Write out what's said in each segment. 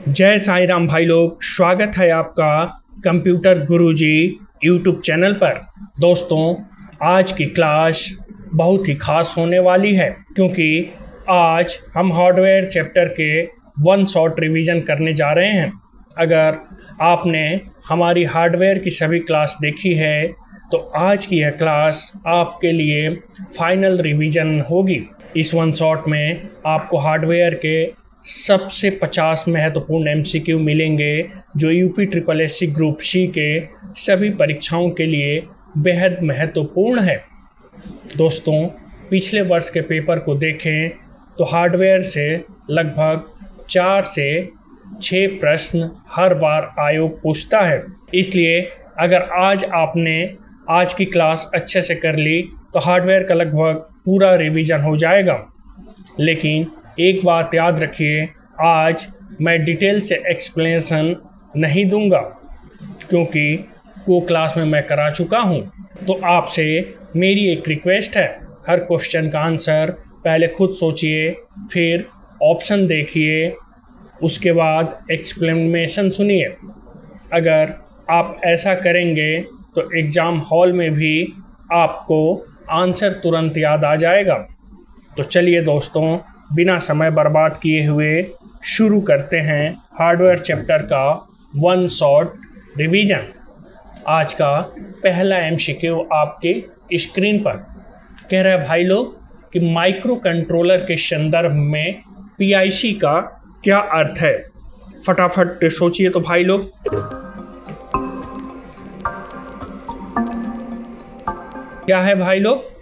जय साईं राम भाई लोग, स्वागत है आपका कंप्यूटर गुरुजी यूट्यूब चैनल पर। दोस्तों, आज की क्लास बहुत ही खास होने वाली है क्योंकि आज हम हार्डवेयर चैप्टर के वन शॉट रिवीजन करने जा रहे हैं। अगर आपने हमारी हार्डवेयर की सभी क्लास देखी है तो आज की यह क्लास आपके लिए फाइनल रिवीजन होगी। इस वन शॉट में आपको हार्डवेयर के सबसे 50 महत्वपूर्ण एमसीक्यू मिलेंगे जो यूपी ग्रुप सी के सभी परीक्षाओं के लिए बेहद महत्वपूर्ण है। दोस्तों, पिछले वर्ष के पेपर को देखें तो हार्डवेयर से लगभग 4 से 6 प्रश्न हर बार आयोग पूछता है। इसलिए अगर आज आपने आज की क्लास अच्छे से कर ली तो हार्डवेयर का लगभग पूरा रिवीजन हो जाएगा। लेकिन एक बात याद रखिए, आज मैं डिटेल से एक्सप्लेनेशन नहीं दूंगा क्योंकि वो क्लास में मैं करा चुका हूँ। तो आपसे मेरी एक रिक्वेस्ट है, हर क्वेश्चन का आंसर पहले खुद सोचिए, फिर ऑप्शन देखिए, उसके बाद एक्सप्लेनेशन सुनिए। अगर आप ऐसा करेंगे तो एग्ज़ाम हॉल में भी आपको आंसर तुरंत याद आ जाएगा। तो चलिए दोस्तों, बिना समय बर्बाद किए हुए शुरू करते हैं हार्डवेयर चैप्टर का वन शॉट रिवीजन। आज का पहला एमसीक्यू आपके स्क्रीन पर कह रहा है भाई लोग कि माइक्रो कंट्रोलर के संदर्भ में पीआईसी का क्या अर्थ है। फटाफट सोचिए तो भाई लोग। क्या है भाई लोग?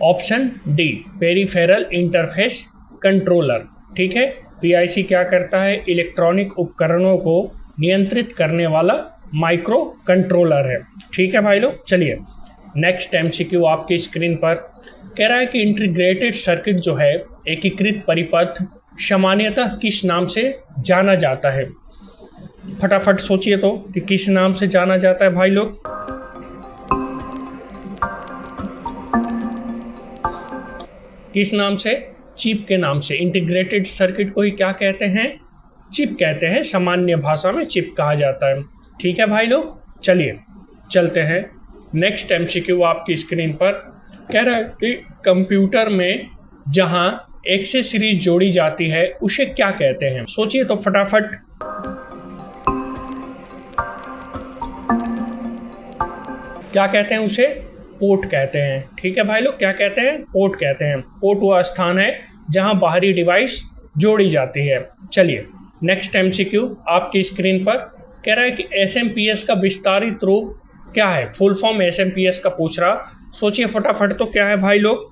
Option D, peripheral interface controller. ठीक है, पीआईसी क्या करता है? इलेक्ट्रॉनिक उपकरणों को नियंत्रित करने वाला माइक्रो कंट्रोलर है। ठीक है भाई लोग, चलिए नेक्स्ट एमसीक्यू आपकी स्क्रीन पर कह रहा है कि इंटीग्रेटेड सर्किट जो है, एकीकृत परिपथ, सामान्यतः किस नाम से जाना जाता है? फटाफट सोचिए तो कि किस नाम से जाना जाता है भाई लोग। किस नाम से? चिप के नाम से। इंटीग्रेटेड सर्किट को ही क्या कहते हैं? चिप कहते हैं। सामान्य भाषा में चिप कहा जाता है। ठीक है भाई लोग, चलिए चलते हैं नेक्स्ट एमसीक्यू आपकी स्क्रीन पर। कह रहा है कि कंप्यूटर में जहां एक्सेसरीज जोड़ी जाती है उसे क्या कहते हैं? सोचिए तो फटाफट। क्या कहते हैं उसे? पोर्ट कहते हैं। ठीक है भाई लोग, क्या कहते हैं? पोर्ट कहते हैं। पोर्ट वह स्थान है जहां बाहरी डिवाइस जोड़ी जाती है। चलिए नेक्स्ट एमसीक्यू आपकी स्क्रीन पर कह रहा है कि एसएमपीएस का विस्तारित रूप क्या है? फुल फॉर्म एसएमपीएस का पूछ रहा। सोचिए फटाफट तो क्या है भाई लोग।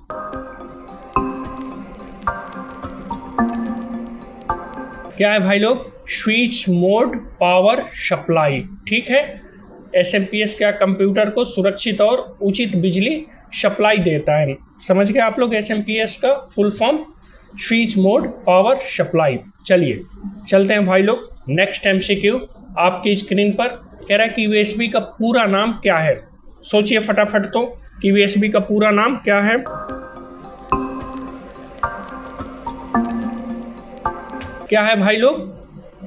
क्या है भाई लोग? Switch mode power supply. ठीक है, एसएमपीएस क्या कंप्यूटर को सुरक्षित और उचित बिजली सप्लाई देता है। समझ गए आप लोग एसएमपीएस का full form? Switch mode power supply. चलिए चलते हैं भाई लोग नेक्स्ट एमसीक्यू आपकी स्क्रीन पर कह रहा है कि यूएसबी का पूरा नाम क्या है? सोचिए फटाफट तो कि यूएसबी का पूरा नाम क्या है। क्या है भाई लोग?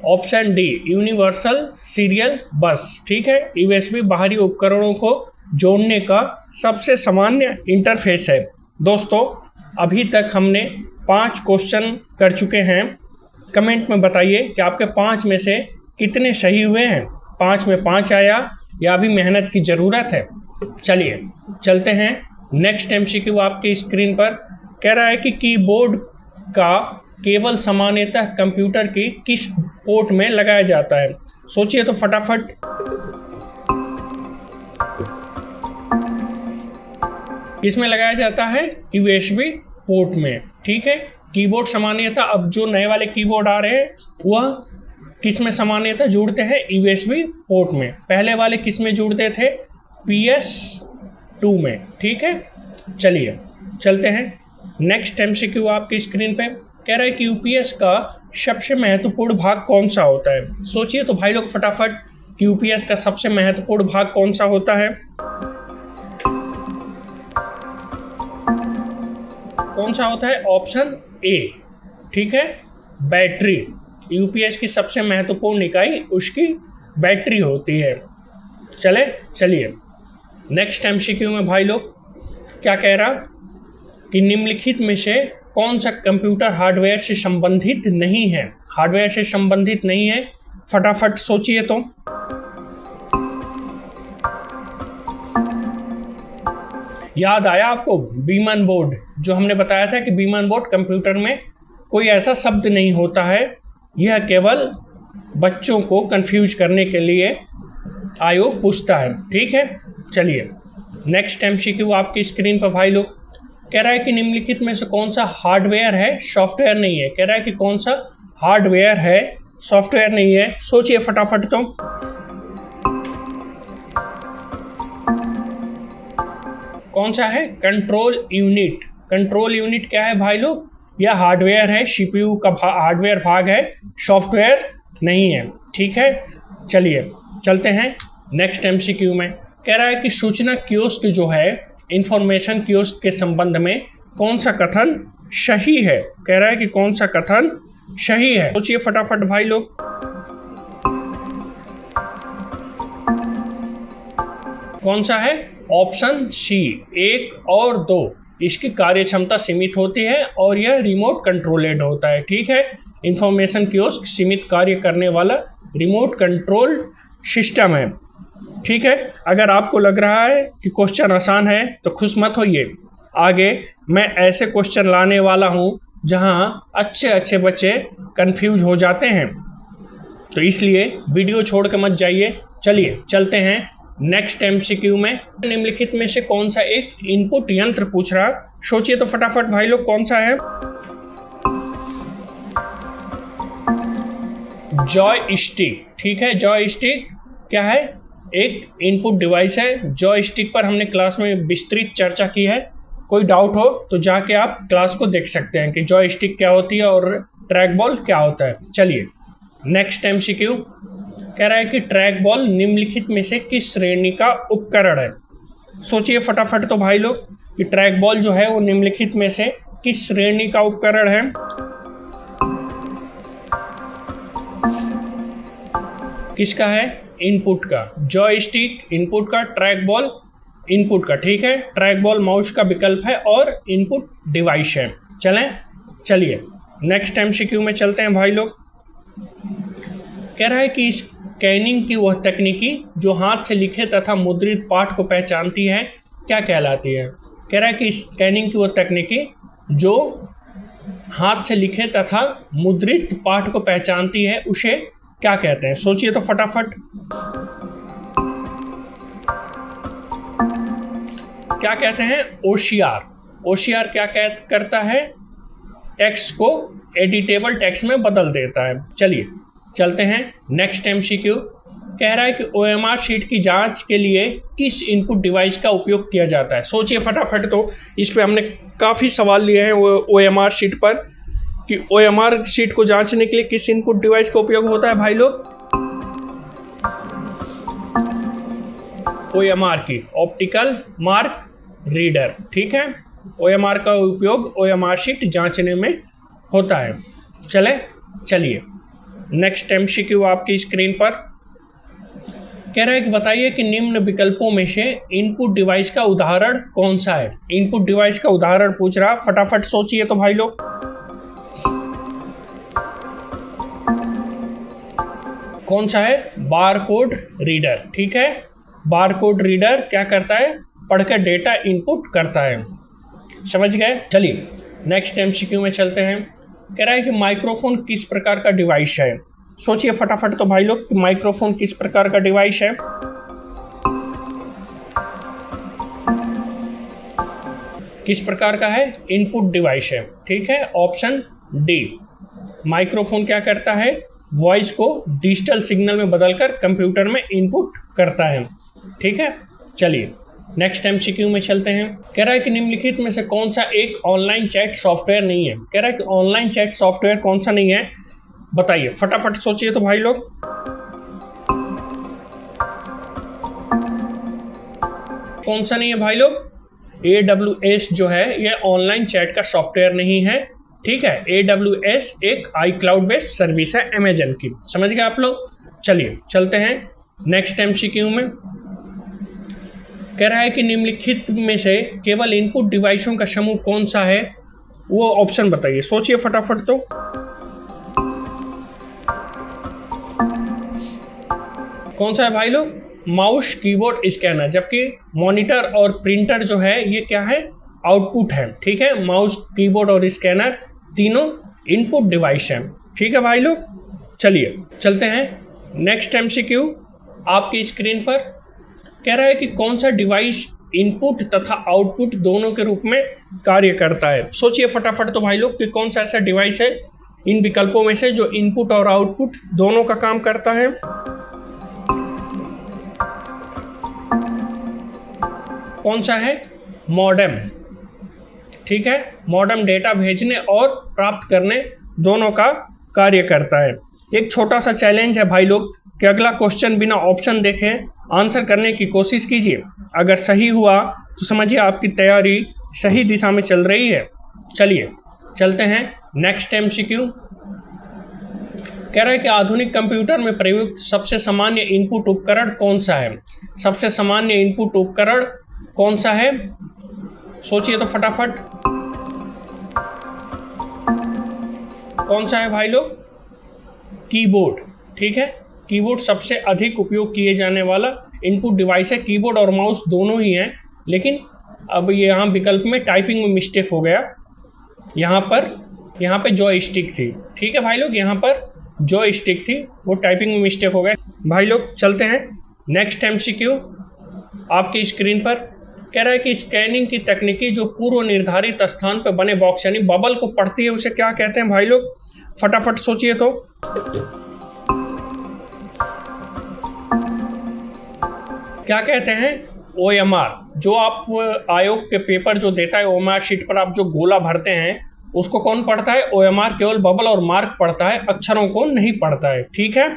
ऑप्शन डी, यूनिवर्सल सीरियल बस। ठीक है, यूएसबी बाहरी उपकरणों को जोड़ने का सबसे सामान्य इंटरफेस है। दोस्तों, अभी तक हमने 5 क्वेश्चन कर चुके हैं। कमेंट में बताइए कि आपके 5 में से कितने सही हुए हैं। 5 में 5 आया या अभी मेहनत की ज़रूरत है? चलिए चलते हैं नेक्स्ट एमसीक्यू आपकी स्क्रीन पर कह रहा है कि कीबोर्ड का केवल सामान्यतः कंप्यूटर की किस पोर्ट में लगाया जाता है? सोचिए तो फटाफट। किसमें लगाया जाता है? यूएसबी पोर्ट में। ठीक है, कीबोर्ड सामान्यतः अब जो नए वाले कीबोर्ड आ रहे हैं वह किस में सामान्यतः जुड़ते हैं? यूएसबी पोर्ट में। पहले वाले किस में जुड़ते थे? PS2 में। ठीक है, चलिए चलते हैं नेक्स्ट एमसीक्यू आपकी स्क्रीन पे कह रहा है कि यूपीएस का सबसे महत्वपूर्ण भाग कौन सा होता है? सोचिए तो भाई लोग फटाफट कि यूपीएस का सबसे महत्वपूर्ण भाग कौन सा होता है? कौन सा होता है? ऑप्शन ए, ठीक है, बैटरी। यूपीएस की सबसे महत्वपूर्ण इकाई उसकी बैटरी होती है। चलिए नेक्स्ट एमसीक्यू में भाई लोग क्या कह रहा कि निम्नलिखित में से कौन सा कंप्यूटर हार्डवेयर से संबंधित नहीं है। हार्डवेयर से संबंधित नहीं है, फटाफट सोचिए तो। याद आया आपको बीमन बोर्ड, जो हमने बताया था कि बीमन बोर्ड कंप्यूटर में कोई ऐसा शब्द नहीं होता है, यह केवल बच्चों को कंफ्यूज करने के लिए आयोग पूछता है। ठीक है, चलिए नेक्स्ट एमसीक्यू आपकी स्क्रीन पर भाई लोग कह रहा है कि निम्नलिखित में से कौन सा हार्डवेयर है, सॉफ्टवेयर नहीं है। कह रहा है कि कौन सा हार्डवेयर है, सॉफ्टवेयर नहीं है। सोचिए फटाफट तो। कौन सा है? Control unit. कंट्रोल यूनिट क्या है भाई लोग? यह हार्डवेयर है, सीपीयू का हार्डवेयर भाग है, सॉफ्टवेयर नहीं है। ठीक है, चलिए चलते हैं नेक्स्ट एमसीक्यू में। कह रहा है कि सूचना कियोस्क जो है, इंफॉर्मेशन कियोस्क के संबंध में कौन सा कथन सही है। कह रहा है कि कौन सा कथन सही है। सोचिए फटाफट भाई लोग। कौन सा है? ऑप्शन सी 1 और 2। इसकी कार्य क्षमता सीमित होती है और यह रिमोट कंट्रोलेड होता है। ठीक है, इंफॉर्मेशन कियोस्क सीमित कार्य करने वाला रिमोट कंट्रोल सिस्टम है। ठीक है, अगर आपको लग रहा है कि क्वेश्चन आसान है तो खुश मत होइए, आगे मैं ऐसे क्वेश्चन लाने वाला हूं जहां अच्छे बच्चे कंफ्यूज हो जाते हैं, तो इसलिए वीडियो छोड़ के मत जाइए। चलिए चलते हैं नेक्स्ट एमसीक्यू में। निम्नलिखित में से कौन सा एक इनपुट यंत्र पूछ रहा, सोचिए तो फटाफट भाई लोग कौन सा है। जॉयस्टिक। ठीक है, जॉयस्टिक क्या है? एक इनपुट डिवाइस है। जॉयस्टिक पर हमने क्लास में विस्तृत चर्चा की है। कोई डाउट हो तो जाके आप क्लास को देख सकते हैं कि जॉयस्टिक क्या होती है और ट्रैक बॉल क्या होता है। चलिए नेक्स्ट एमसीक्यू कह रहा है कि ट्रैक बॉल निम्नलिखित में से किस श्रेणी का उपकरण है। सोचिए फटाफट तो भाई लोग कि ट्रैक बॉल जो है वो निम्नलिखित में से किस श्रेणी का उपकरण है। किसका है? इनपुट का। जॉयस्टिक इनपुट का, ट्रैक बॉल इनपुट का। ठीक है, ट्रैक बॉल माउस का विकल्प है और इनपुट डिवाइस है। चलिए नेक्स्ट एमसीक्यू में चलते हैं भाई लोग। कह रहा है कि स्कैनिंग की वह तकनीकी जो हाथ से लिखे तथा मुद्रित पाठ को पहचानती है क्या कहलाती है। कह रहा है कि स्कैनिंग की वह तकनीकी जो हाथ से लिखे तथा मुद्रित पाठ को पहचानती है उसे क्या कहते हैं। सोचिए तो फटाफट। क्या कहते हैं? ओसीआर। ओसीआर क्या करता है? टेक्स्ट को एडिटेबल टेक्स्ट में बदल देता है। चलिए चलते हैं नेक्स्ट एमसीक्यू। कह रहा है कि ओएमआर शीट की जांच के लिए किस इनपुट डिवाइस का उपयोग किया जाता है। सोचिए फटाफट तो। इस पे हमने काफ़ी सवाल लिए हैं ओएमआर शीट पर कि ओएमआर शीट को जांचने के लिए किस इनपुट डिवाइस का उपयोग होता है भाई लोग। ओएमआर की ऑप्टिकल मार्क रीडर। ठीक है, ओएमआर का उपयोग ओएमआर शीट जांचने में होता है। चलिए नेक्स्ट एमसीक्यू आपकी स्क्रीन पर कह रहा है कि बताइए कि निम्न विकल्पों में से इनपुट डिवाइस का उदाहरण कौन सा है। इनपुट डिवाइस का उदाहरण पूछ रहा, फटाफट सोचिए तो भाई लोग। कौन सा है? Barcode reader. ठीक है, बारकोड रीडर क्या करता है? पढ़कर डेटा इनपुट करता है। समझ गए? चलिए नेक्स्ट एमसीक्यू में चलते हैं। कह रहा है कि माइक्रोफोन किस प्रकार का डिवाइस है। सोचिए फटाफट तो भाई लोग कि माइक्रोफोन किस प्रकार का डिवाइस है। किस प्रकार का है? इनपुट डिवाइस है। ठीक है, ऑप्शन डी। माइक्रोफोन क्या करता है? वॉइस को डिजिटल सिग्नल में बदलकर कंप्यूटर में इनपुट करता है। ठीक है, चलिए नेक्स्ट एमसीक्यू में चलते हैं। कह रहा है कि निम्नलिखित में से कौन सा एक ऑनलाइन चैट सॉफ्टवेयर नहीं है। कह रहा है कि ऑनलाइन चैट सॉफ्टवेयर कौन सा नहीं है, बताइए फटाफट सोचिए तो भाई लोग। कौन सा नहीं है भाई लोग? AWS जो है यह ऑनलाइन चैट का सॉफ्टवेयर नहीं है। ठीक है, AWS एक आई क्लाउड बेस्ड सर्विस है अमेजन की। समझ गए आप लोग। चलिए चलते हैं नेक्स्ट MCQ में। कह रहा है कि निम्नलिखित में से केवल इनपुट डिवाइसों का समूह कौन सा है, वो ऑप्शन बताइए। सोचिए फटाफट। तो कौन सा है भाई लोग? Mouse, keyboard, scanner. जबकि मॉनिटर और प्रिंटर जो है ये क्या है? आउटपुट है। ठीक है, माउस, कीबोर्ड और स्कैनर तीनों इनपुट डिवाइस हैं। ठीक है भाई लोग। चलिए चलते हैं नेक्स्ट MCQ। आपकी स्क्रीन पर कह रहा है कि कौन सा डिवाइस इनपुट तथा आउटपुट दोनों के रूप में कार्य करता है। सोचिए फटाफट तो भाई लोग कि कौन सा ऐसा डिवाइस है इन विकल्पों में से जो इनपुट और आउटपुट दोनों का काम करता है। कौन सा है? मॉडेम। ठीक है, मॉडेम डेटा भेजने और प्राप्त करने दोनों का कार्य करता है। एक छोटा सा चैलेंज है भाई लोग कि अगला क्वेश्चन बिना ऑप्शन देखे आंसर करने की कोशिश कीजिए। अगर सही हुआ तो समझिए आपकी तैयारी सही दिशा में चल रही है। चलिए चलते हैं नेक्स्ट MCQ। कह रहा है कि आधुनिक कंप्यूटर में प्रयुक्त सबसे सामान्य इनपुट उपकरण कौन सा है? सबसे सामान्य इनपुट उपकरण कौन सा है? सोचिए तो फटाफट। कौन सा है भाई लोग? कीबोर्ड। ठीक है, कीबोर्ड सबसे अधिक उपयोग किए जाने वाला इनपुट डिवाइस है। कीबोर्ड और माउस दोनों ही हैं, लेकिन अब यहाँ विकल्प में टाइपिंग में मिस्टेक हो गया। यहाँ पे जॉयस्टिक थी। ठीक है भाई लोग, यहाँ पर जॉयस्टिक थी, वो टाइपिंग में मिस्टेक हो गया। भाई लोग चलते हैं नेक्स्ट MCQ। आपकी स्क्रीन पर कह रहा है कि स्कैनिंग की तकनीकी जो पूर्व निर्धारित स्थान पर बने बॉक्स यानी बबल को पढ़ती है उसे क्या कहते हैं भाई लोग? फटाफट सोचिए तो। क्या कहते हैं? OMR। जो आप आयोग के पेपर जो देता है OMR शीट पर आप जो गोला भरते हैं उसको कौन पढ़ता है? OMR केवल बबल और मार्क पढ़ता है, अक्षरों को नहीं पढ़ता है। ठीक है,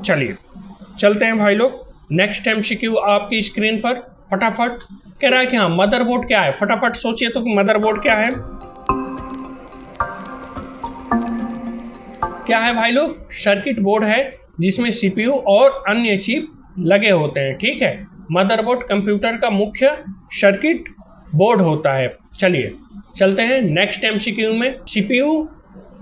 चलिए चलते हैं भाई लोग नेक्स्ट MCQ। आपकी स्क्रीन पर फटाफट कह रहा है कि हाँ, मदरबोर्ड क्या है? फटाफट सोचिए तो मदरबोर्ड क्या है? क्या है भाई लोग? सर्किट बोर्ड है जिसमें CPU और अन्य चिप लगे होते हैं। ठीक है, मदरबोर्ड कंप्यूटर का मुख्य सर्किट बोर्ड होता है। चलिए चलते हैं नेक्स्ट MCQ में। CPU,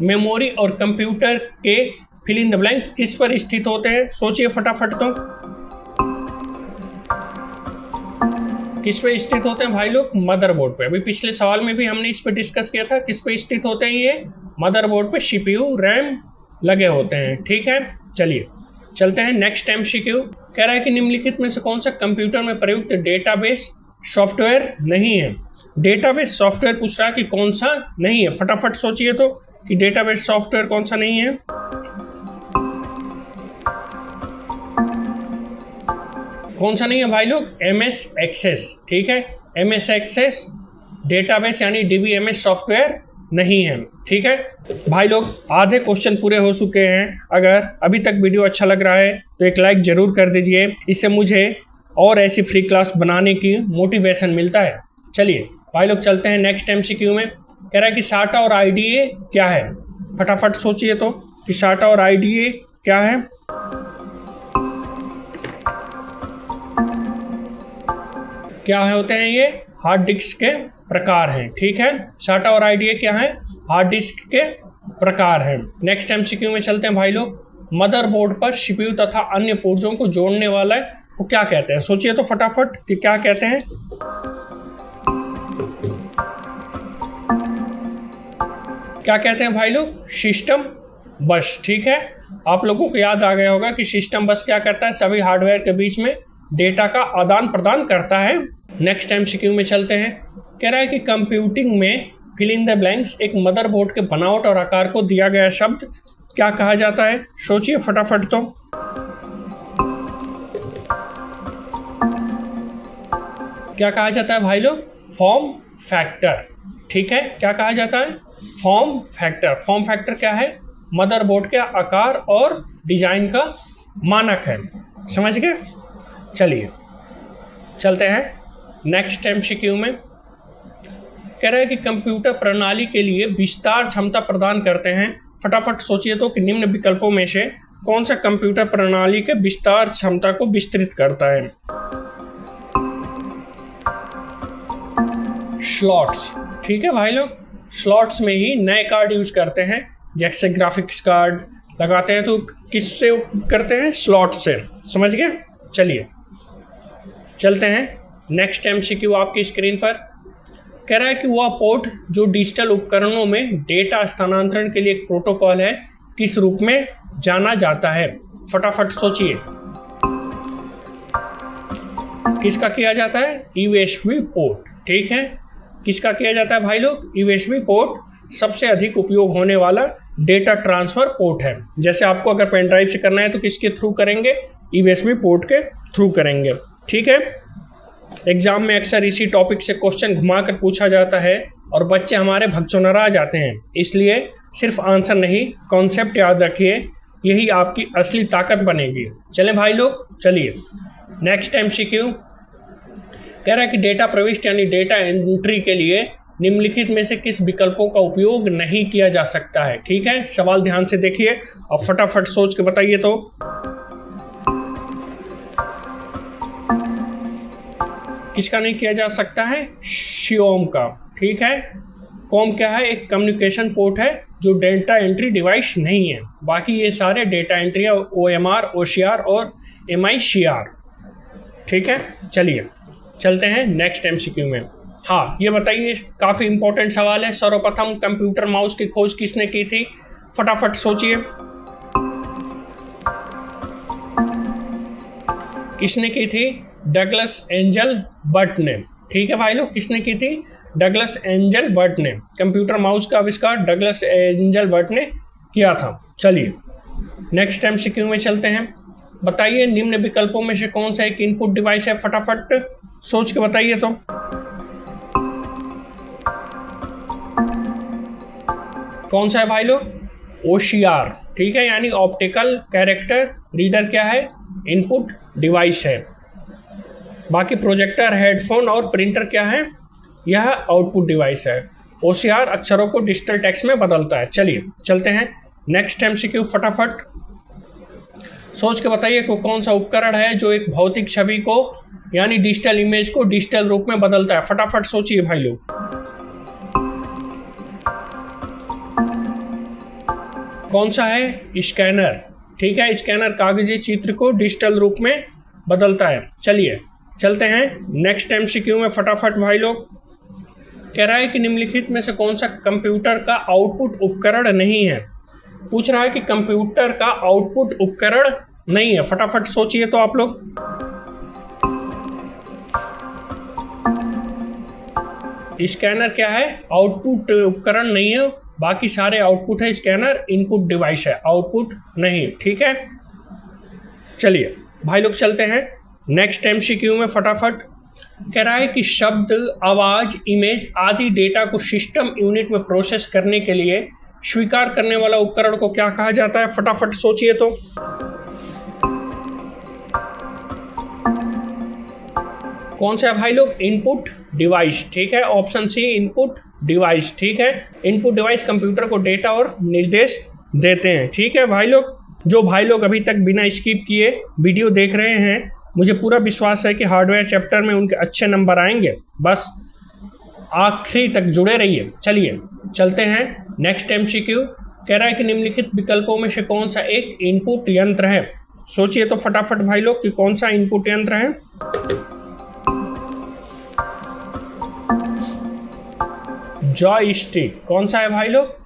मेमोरी और कंप्यूटर के फिल इन द ब्लैंक्स किस पर स्थित होते हैं? सोचिए फटाफट तो। किस पे स्थित होते हैं भाई लोग? मदरबोर्ड पे। अभी पिछले सवाल में भी हमने इस पे डिस्कस किया था। किस पे स्थित होते हैं ये? मदरबोर्ड पे CPU, रैम लगे होते हैं। ठीक है, चलिए चलते हैं नेक्स्ट MCQ। कह रहा है कि निम्नलिखित में से कौन सा कंप्यूटर में प्रयुक्त डेटाबेस सॉफ्टवेयर नहीं है? डेटाबेस सॉफ्टवेयर पूछ रहा है कि कौन सा नहीं है। फटाफट सोचिए तो कि डेटाबेस सॉफ्टवेयर कौन सा नहीं है। कौन सा नहीं है भाई लोग? MS Access। ठीक है, MS Access डेटाबेस यानी DBMS सॉफ्टवेयर नहीं है। ठीक है भाई लोग, आधे क्वेश्चन पूरे हो चुके हैं। अगर अभी तक वीडियो अच्छा लग रहा है तो एक लाइक जरूर कर दीजिए, इससे मुझे और ऐसी फ्री क्लास बनाने की मोटिवेशन मिलता है। चलिए भाई लोग चलते हैं नेक्स्ट MCQ में। कह रहा है कि SATA और IDA क्या है? फटाफट सोचिए तो कि SATA और IDA क्या है? क्या होते हैं ये? हार्ड डिस्क के प्रकार हैं। ठीक है, SATA और IDA क्या है? हार्ड डिस्क के प्रकार हैं। नेक्स्ट MCQ में चलते हैं भाई लोग। मदरबोर्ड पर CPU तथा अन्य पुर्जों को जोड़ने वाला को क्या कहते हैं? सोचिए तो फटाफट कि क्या कहते हैं। क्या कहते हैं भाई लोग? सिस्टम बस। ठीक है, आप लोगों को याद आ गया होगा कि सिस्टम बस क्या करता है? सभी हार्डवेयर के बीच में डेटा का आदान प्रदान करता है। नेक्स्ट MCQ में चलते हैं। कह रहा है कि कंप्यूटिंग में फिल इन द ब्लैंक्स एक मदरबोर्ड के बनावट और आकार को दिया गया शब्द क्या कहा जाता है? सोचिए फटाफट तो। क्या कहा जाता है भाई लोग? Form factor. ठीक है, क्या कहा जाता है? Form factor. फॉर्म फैक्टर क्या है? मदरबोर्ड के आकार और डिजाइन का मानक है। समझ गए? चलिए चलते हैं नेक्स्ट MCQ में। कह रहा है कि कंप्यूटर प्रणाली के लिए विस्तार क्षमता प्रदान करते हैं। फटाफट सोचिए तो कि निम्न विकल्पों में से कौन सा कंप्यूटर प्रणाली के विस्तार क्षमता को विस्तृत करता है। स्लॉट्स, ठीक है भाई लोग, स्लॉट्स में ही नए कार्ड यूज करते हैं। जैसे ग्राफिक्स कार्ड लगाते हैं तो किससे करते हैं, स्लॉट से, समझ गए। चलिए चलते हैं नेक्स्ट MCQ आपकी स्क्रीन पर। कह रहा है कि वह पोर्ट जो डिजिटल उपकरणों में डेटा स्थानांतरण के लिए एक प्रोटोकॉल है किस रूप में जाना जाता है। फटाफट सोचिए, किसका किया जाता है, USB पोर्ट, ठीक है। किसका किया जाता है भाई लोग, USB पोर्ट सबसे अधिक उपयोग होने वाला डेटा ट्रांसफर पोर्ट है। जैसे आपको अगर पेन ड्राइव से करना है तो किसके थ्रू करेंगे, USB पोर्ट के थ्रू करेंगे, ठीक है। एग्जाम में अक्सर इसी टॉपिक से क्वेश्चन घुमाकर पूछा जाता है और बच्चे हमारे भगचोनरा जाते हैं। इसलिए सिर्फ आंसर नहीं, कॉन्सेप्ट याद रखिए, यही आपकी असली ताकत बनेगी। चलें भाई लोग, चलिए नेक्स्ट MCQ। कह रहा है कि डेटा प्रविष्टि यानी डेटा एंट्री के लिए निम्नलिखित में से किस विकल्पों का उपयोग नहीं किया जा सकता है। ठीक है, सवाल ध्यान से देखिए और फटाफट सोच के बताइए। तो किसका नहीं किया जा सकता है, शियोम का, ठीक है। कॉम क्या है, एक कम्युनिकेशन पोर्ट है जो डेटा एंट्री डिवाइस नहीं है। बाकी ये सारे डेटा एंट्री है, OMR, OCR और MICR, ठीक है। चलिए चलते हैं नेक्स्ट MCQ में। हाँ, ये बताइए, काफ़ी इंपॉर्टेंट सवाल है। सर्वप्रथम कंप्यूटर माउस की खोज किसने की थी, फटाफट सोचिए। किसने की थी, डगलस एंजल बर्ट ने, ठीक है भाई लोग। किसने की थी, डगलस एंजल बर्ट ने। कंप्यूटर माउस का आविष्कार डगलस एंजल बर्ट ने किया था। चलिए नेक्स्ट MCQ में चलते हैं। बताइए निम्न विकल्पों में से कौन सा एक इनपुट डिवाइस है, फटाफट सोच के बताइए। तो कौन सा है भाई लोग, OCR, ठीक है, यानी ऑप्टिकल कैरेक्टर रीडर क्या है, इनपुट डिवाइस है। बाकी प्रोजेक्टर, हेडफोन और प्रिंटर क्या है, यह आउटपुट डिवाइस है। OCR अक्षरों को डिजिटल टेक्स्ट में बदलता है। चलिए चलते हैं नेक्स्ट MCQ, फटाफट सोच के बताइए कि कौन सा उपकरण है जो एक भौतिक छवि को यानी डिजिटल इमेज को डिजिटल रूप में बदलता है। फटाफट सोचिए भाई लोग। कौन सा है, स्कैनर, ठीक है। स्कैनर कागजी चित्र को डिजिटल रूप में बदलता है। चलिए चलते हैं नेक्स्ट MCQ में, फटाफट भाई लोग। कह रहा है कि निम्नलिखित में से कौन सा कंप्यूटर का आउटपुट उपकरण नहीं है। पूछ रहा है कि कंप्यूटर का आउटपुट उपकरण नहीं है, फटाफट सोचिए तो आप लोग। स्कैनर क्या है, आउटपुट उपकरण नहीं है। बाकी सारे आउटपुट है, स्कैनर इनपुट डिवाइस है, आउटपुट नहीं, ठीक है। चलिए भाई लोग चलते हैं नेक्स्ट MCQ में, फटाफट। कह रहा है कि शब्द, आवाज, इमेज आदि डेटा को सिस्टम यूनिट में प्रोसेस करने के लिए स्वीकार करने वाला उपकरण को क्या कहा जाता है, फटाफट सोचिए तो। कौन सा है भाई लोग, इनपुट डिवाइस, ठीक है। ऑप्शन सी इनपुट डिवाइस, ठीक है। इनपुट डिवाइस कंप्यूटर को डेटा और निर्देश देते हैं, ठीक है भाई लोग। जो भाई लोग अभी तक बिना स्किप किए वीडियो देख रहे हैं, मुझे पूरा विश्वास है कि हार्डवेयर चैप्टर में उनके अच्छे नंबर आएंगे। बस आखिरी तक जुड़े रहिए। चलिए चलते हैं नेक्स्ट MCQ। कह रहा है कि निम्नलिखित विकल्पों में से कौन सा एक इनपुट यंत्र है। सोचिए तो फटाफट भाई लोग कि कौन सा इनपुट यंत्र है। जॉयस्टिक, कौन सा है भाई लोग,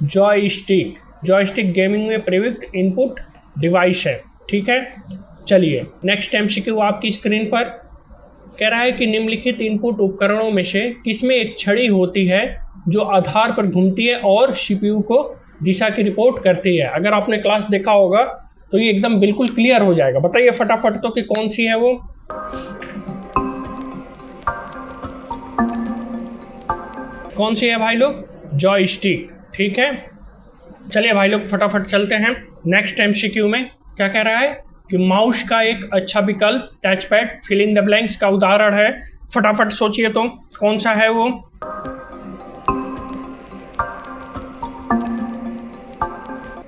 जॉयस्टिक। जॉयस्टिक गेमिंग में प्रयुक्त इनपुट डिवाइस है, ठीक है। चलिए नेक्स्ट MCQ आपकी स्क्रीन पर। कह रहा है कि निम्नलिखित इनपुट उपकरणों में से किसमें एक छड़ी होती है जो आधार पर घूमती है और CPU को दिशा की रिपोर्ट करती है। अगर आपने क्लास देखा होगा तो ये एकदम बिल्कुल क्लियर हो जाएगा। बताइए फटाफट तो कि कौन सी है वो। कौन सी है भाई लोग, जॉयस्टिक, ठीक है। चलिए भाई लोग फटाफट चलते हैं नेक्स्ट MCQ में। क्या कह रहा है कि माउस का एक अच्छा विकल्प touchpad fill in the blanks का उदाहरण है। फटाफट सोचिए तो कौन सा है वो।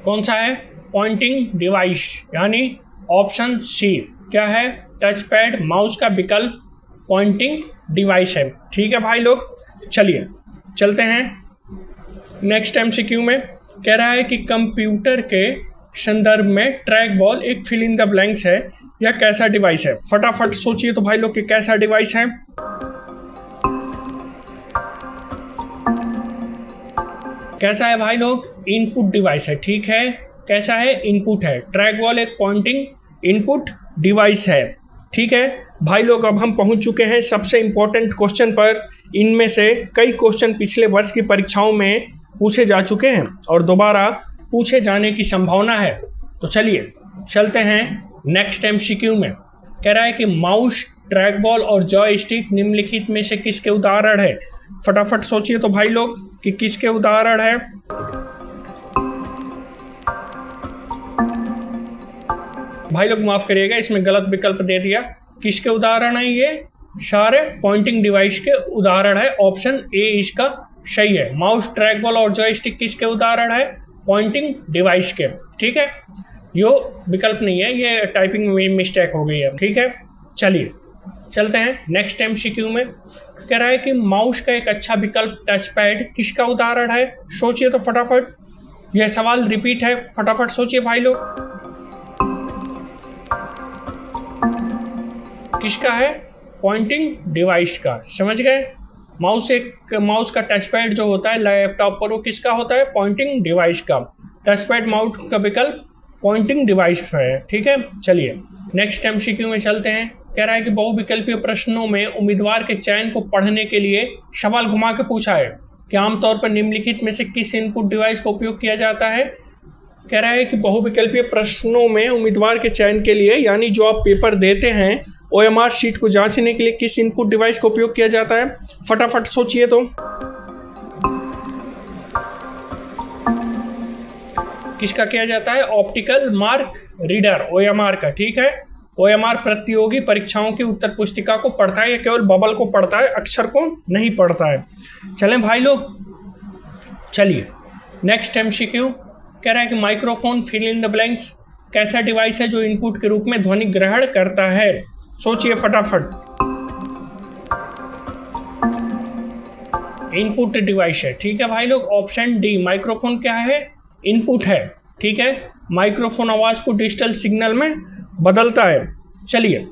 कौन सा है? पॉइंटिंग डिवाइस, यानी ऑप्शन सी क्या है? टच पैड, माउस का विकल्प पॉइंटिंग डिवाइस है। ठीक है भाई लोग, चलिए चलते हैं नेक्स्ट MCQ में। कह रहा है कि कंप्यूटर के संदर्भ में ट्रैक बॉल एक फिल इन द ब्लैंक्स है या कैसा डिवाइस है? फटाफट सोचिए तो भाई लोग कि कैसा डिवाइस है। कैसा है भाई लोग? इनपुट डिवाइस है। ठीक है, कैसा है? इनपुट है। ट्रैक बॉल एक पॉइंटिंग इनपुट डिवाइस है। ठीक है भाई लोग, अब हम पहुंच चुके हैं सबसे इंपॉर्टेंट क्वेश्चन पर। इनमें से कई क्वेश्चन पिछले वर्ष की परीक्षाओं में पूछे जा चुके हैं और दोबारा पूछे जाने की संभावना है। तो चलिए चलते हैं नेक्स्ट MCQ में। कह रहा है कि माउस, ट्रैक बॉल और जॉयस्टिक निम्नलिखित में से किसके उदाहरण है? फटाफट सोचिए तो भाई लोग कि किसके उदाहरण है। भाई लोग माफ करिएगा, इसमें गलत विकल्प दे दिया। किसके उदाहरण है? ये सारे पॉइंटिंग डिवाइस के उदाहरण है। ऑप्शन ए इसका सही है। माउस, ट्रैक बॉल और जॉयस्टिक किसके उदाहरण है? पॉइंटिंग डिवाइस के। ठीक है, यो विकल्प नहीं है, ये टाइपिंग में मिस्टेक हो गई है। ठीक है, चलिए चलते हैं नेक्स्ट MCQ में। कह रहा है कि माउस का एक अच्छा विकल्प टच पैड किसका उदाहरण है? सोचिए तो फटाफट, यह सवाल रिपीट है, फटाफट सोचिए भाई लोग। किसका है? पॉइंटिंग डिवाइस का। समझ गए? माउस का टच पैड जो होता है लैपटॉप पर, वो किसका होता है? पॉइंटिंग डिवाइस का। टच पैड माउस का विकल्प पॉइंटिंग डिवाइस है। ठीक है, चलिए नेक्स्ट MCQ में चलते हैं। कह रहा है कि बहुविकल्पीय प्रश्नों में उम्मीदवार के चयन को पढ़ने के लिए सवाल घुमा के पूछा है कि आमतौर पर निम्नलिखित में से किस इनपुट डिवाइस का उपयोग किया जाता है? कह रहा है कि बहुविकल्पीय प्रश्नों में उम्मीदवार के चयन के लिए, यानी जो आप पेपर देते हैं OMR शीट को जांचने के लिए, किस इनपुट डिवाइस का उपयोग किया जाता है? फटाफट सोचिए तो। किसका किया जाता है? ऑप्टिकल मार्क रीडर, OMR का। ठीक है, OMR प्रतियोगी परीक्षाओं की उत्तर पुस्तिका को पढ़ता है या केवल बबल को पढ़ता है, अक्षर को नहीं पढ़ता है। चलें भाई लोग, चलिए नेक्स्ट MCQ। कह रहा है कि microphone fill in the blanks कैसा डिवाइस है जो इनपुट के रूप में ध्वनि ग्रहण करता है? सोचिए फटाफट। इनपुट डिवाइस है। ठीक है भाई लोग, ऑप्शन डी माइक्रोफोन क्या है? इनपुट है। ठीक है, माइक्रोफोन आवाज को डिजिटल सिग्नल में बदलता है। चलिए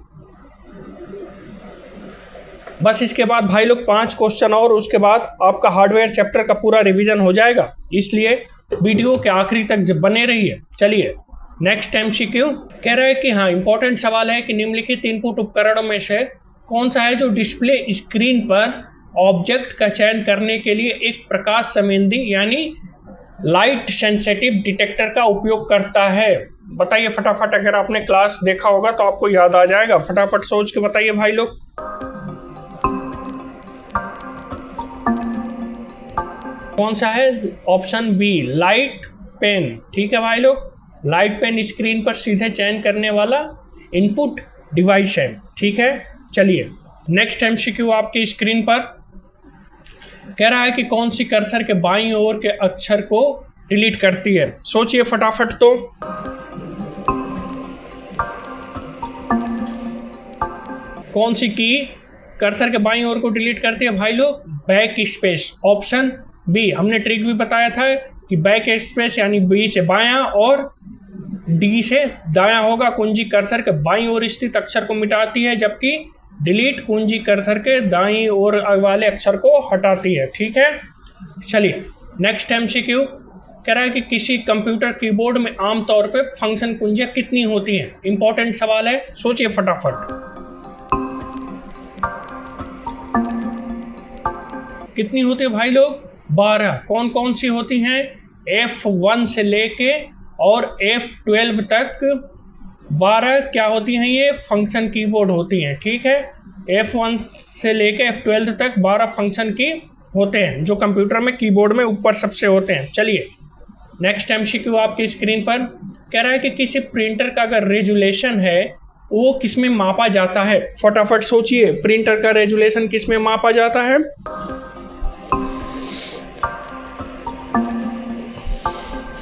बस इसके बाद भाई लोग 5 क्वेश्चन और उसके बाद आपका हार्डवेयर चैप्टर का पूरा रिवीजन हो जाएगा, इसलिए वीडियो के आखिरी तक जब बने रहिए। चलिए नेक्स्ट MCQ। कह रहा है कि हाँ, इंपॉर्टेंट सवाल है कि निम्नलिखित इनपुट उपकरणों में से कौन सा है जो डिस्प्ले स्क्रीन पर ऑब्जेक्ट का चयन करने के लिए एक प्रकाश संवेदी यानी लाइट सेंसिटिव डिटेक्टर का उपयोग करता है? बताइए फटाफट, अगर आपने क्लास देखा होगा तो आपको याद आ जाएगा। फटाफट सोच के बताइए भाई लोग। कौन सा है? Option B light pen. ठीक है भाई लोग, लाइट पेन स्क्रीन पर सीधे चयन करने वाला इनपुट डिवाइस है। ठीक है, चलिए नेक्स्ट MCQ आपकी स्क्रीन पर। कह रहा है कि कौन सी कर्सर के बाईं ओर के अक्षर को डिलीट करती है? सोचिए फटाफट तो। कौन सी की कर्सर के बाईं ओर को डिलीट करती है भाई लोग? Back space. ऑप्शन बी, हमने ट्रिक भी बताया था कि बैक स्पेस यानी बी से बायां और डी से दायां होगा। कुंजी कर्सर के बाईं ओर स्थित अक्षर को मिटाती है, जबकि डिलीट कुंजी कर्सर के दाईं ओर वाले अक्षर को हटाती है। ठीक है, चलिए नेक्स्ट MCQ। कह रहा है कि किसी कंप्यूटर कीबोर्ड में आमतौर पे फंक्शन कुंजियां कितनी होती हैं? इंपॉर्टेंट सवाल है, सोचिए फटाफट। कितनी होती है भाई लोग? 12। कौन कौन सी होती हैं? F1 से लेके और F12 तक 12 क्या होती हैं? ये फंक्शन कीबोर्ड होती हैं। ठीक है, F1 से लेके F12 तक 12 फंक्शन की होते हैं जो कंप्यूटर में कीबोर्ड में ऊपर सबसे होते हैं। चलिए नेक्स्ट MCQ आपकी स्क्रीन पर। कह रहा है कि किसी प्रिंटर का अगर रेजुलेशन है वो किस में मापा जाता है? फटाफट सोचिए, प्रिंटर का रेजुलेशन किस में मापा जाता है?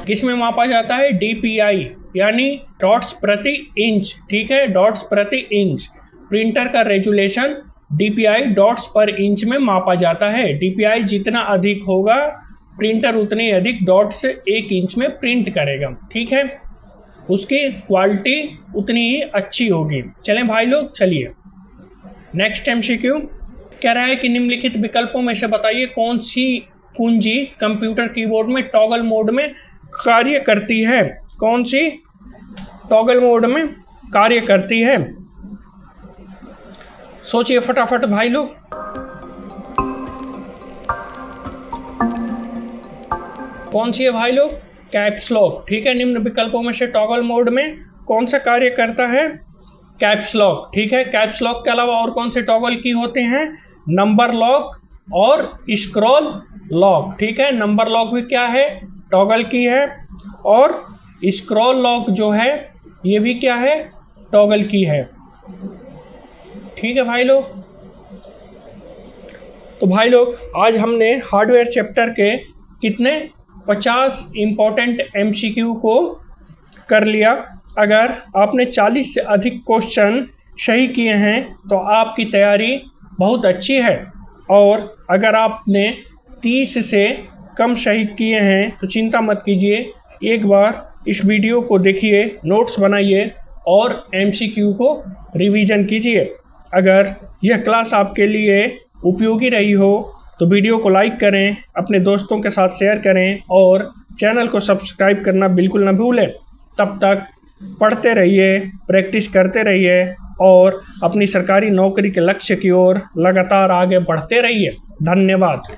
किसमें मापा जाता है? DPI यानी डॉट्स प्रति इंच। ठीक है, डॉट्स प्रति इंच। प्रिंटर का रेजुलेशन DPI डॉट्स पर इंच में मापा जाता है। DPI जितना अधिक होगा प्रिंटर उतने अधिक डॉट्स 1 इंच में प्रिंट करेगा। ठीक है, उसकी क्वालिटी उतनी ही अच्छी होगी। चलें भाई लोग, चलिए नेक्स्ट MCQ कह रहा है कि निम्नलिखित विकल्पों में से बताइए कौन सी कुंजी कंप्यूटर कीबोर्ड में टॉगल मोड में कार्य करती है। कौन सी टॉगल मोड में कार्य करती है? सोचिए फटाफट भाई लोग। कौन सी है भाई लोग? Caps lock. ठीक है, निम्न विकल्पों में से टॉगल मोड में कौन सा कार्य करता है? Caps lock. ठीक है, कैप्स लॉक के अलावा और कौन से टॉगल की होते हैं? नंबर लॉक और स्क्रॉल लॉक। ठीक है, नंबर लॉक भी क्या है? टॉगल की है, और स्क्रॉल लॉक जो है ये भी क्या है? टॉगल की है। ठीक है भाई लोग, तो भाई लोग आज हमने हार्डवेयर चैप्टर के कितने 50 इम्पोर्टेंट MCQ को कर लिया। अगर आपने 40 से अधिक क्वेश्चन सही किए हैं तो आपकी तैयारी बहुत अच्छी है, और अगर आपने 30 से कम सही किए हैं तो चिंता मत कीजिए, एक बार इस वीडियो को देखिए, नोट्स बनाइए और MCQ को रिवीजन कीजिए। अगर यह क्लास आपके लिए उपयोगी रही हो तो वीडियो को लाइक करें, अपने दोस्तों के साथ शेयर करें और चैनल को सब्सक्राइब करना बिल्कुल न भूलें। तब तक पढ़ते रहिए, प्रैक्टिस करते रहिए और अपनी सरकारी नौकरी के लक्ष्य की ओर लगातार आगे बढ़ते रहिए। धन्यवाद।